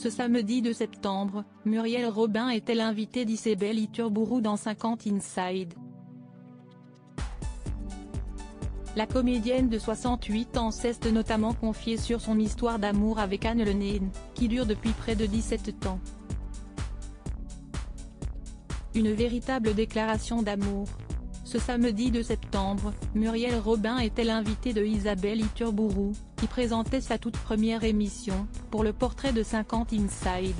Ce samedi 2 septembre, Muriel Robin était l'invitée d'Isabelle Iturburu dans 50 Inside. La comédienne de 68 ans s'est notamment confiée sur son histoire d'amour avec Anne Lehnen, qui dure depuis près de 17 ans. Une véritable déclaration d'amour. Ce samedi 2 septembre, Muriel Robin était l'invitée de Isabelle Iturburu, qui présentait sa toute première émission, pour le portrait de 50 Inside.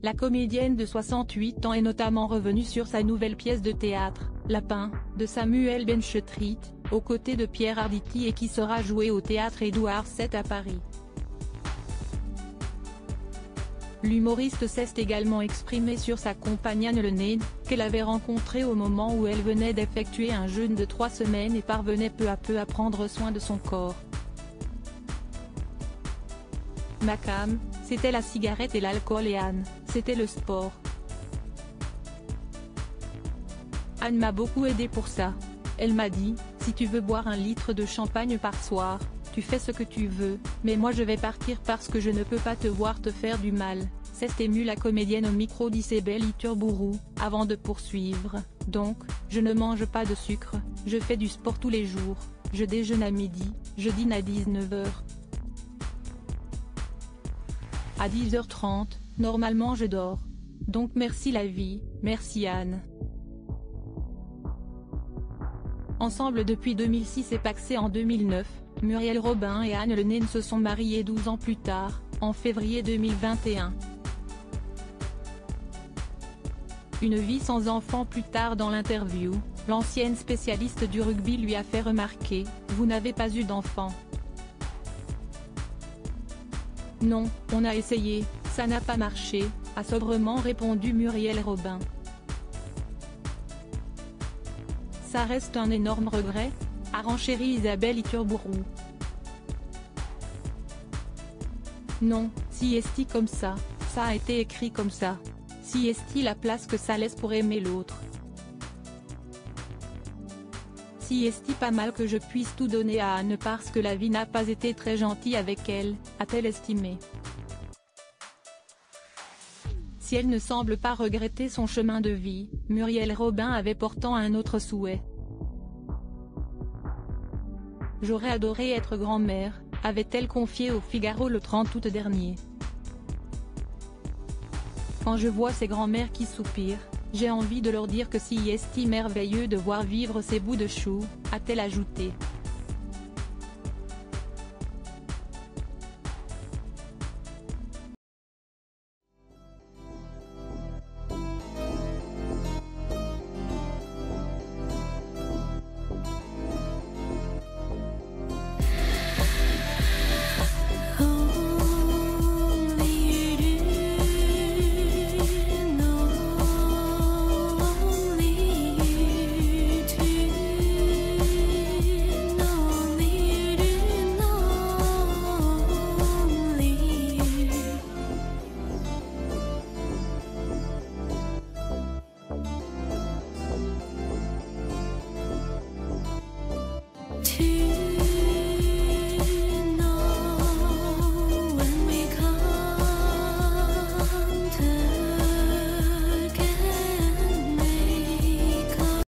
La comédienne de 68 ans est notamment revenue sur sa nouvelle pièce de théâtre, Lapin, de Samuel Benchetrit, aux côtés de Pierre Arditi et qui sera jouée au théâtre Édouard VII à Paris. L'humoriste s'est également exprimé sur sa compagne Anne Lehnen, qu'elle avait rencontrée au moment où elle venait d'effectuer un jeûne de 3 semaines et parvenait peu à peu à prendre soin de son corps. Ma cam, c'était la cigarette et l'alcool et Anne, c'était le sport. Anne m'a beaucoup aidé pour ça. Elle m'a dit, si tu veux boire 1 litre de champagne par soir, tu fais ce que tu veux, mais moi je vais partir parce que je ne peux pas te voir te faire du mal, s'est émue la comédienne au micro d'Isabelle Iturburu, avant de poursuivre, donc, je ne mange pas de sucre, je fais du sport tous les jours, je déjeune à midi, je dîne à 19h. À 10h30, normalement je dors. Donc merci la vie, merci Anne. Ensemble depuis 2006 et pacsés en 2009, Muriel Robin et Anne Lehnen se sont mariés 12 ans plus tard, en février 2021. Une vie sans enfant. Plus tard dans l'interview, l'ancienne spécialiste du rugby lui a fait remarquer, vous n'avez pas eu d'enfant. Non, on a essayé, ça n'a pas marché, a sobrement répondu Muriel Robin. Ça reste un énorme regret, a renchéri Isabelle Iturburu. Non, si est-il comme ça a été écrit comme ça. Si est-il la place que ça laisse pour aimer l'autre. Si est-il pas mal que je puisse tout donner à Anne parce que la vie n'a pas été très gentille avec elle, a-t-elle estimé. Si elle ne semble pas regretter son chemin de vie, Muriel Robin avait pourtant un autre souhait. J'aurais adoré être grand-mère, avait-elle confié au Figaro le 30 août dernier. Quand je vois ces grands-mères qui soupirent, j'ai envie de leur dire que si est merveilleux de voir vivre ces bouts de chou, a-t-elle ajouté.